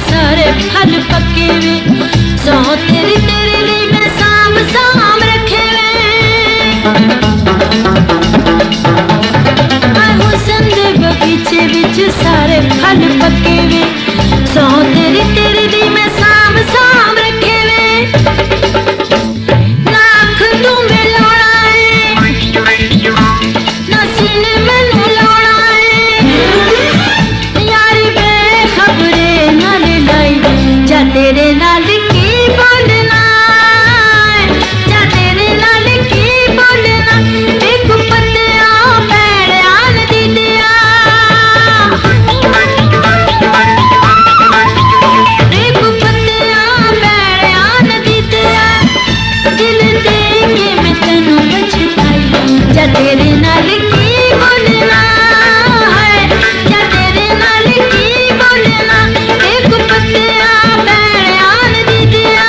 सारे फल पके वे, सौ तेरी तेरे लिए मैं साम साम रखे वे। हुसन दे बगीचे विच सारे फल पके वे, सौ तेरी तेरे लिए मैं साम साम रखे वे। लाख तू मिलाना है ना सीने मैनू लाना है, यारी बेखबरे नाल लाई जा तेरे नाल की बोलना है, जा तेरे नाल की बोलना। एक पत्तिया पैड़िया नदी दिया, एक पत्तिया पैड़िया नदी दिया। दिल दे के मैं तेनू पछताई, जा तेरे नाल की बोलना है, जा तेरे नाल की बोलना। एक पत्तिया पैड़िया नदी दिया।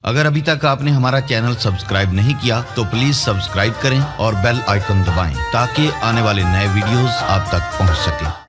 अगर अभी तक आपने हमारा चैनल सब्सक्राइब नहीं किया तो प्लीज सब्सक्राइब करें और बेल आइकन दबाएं ताकि आने वाले नए वीडियोस आप तक पहुंच सके।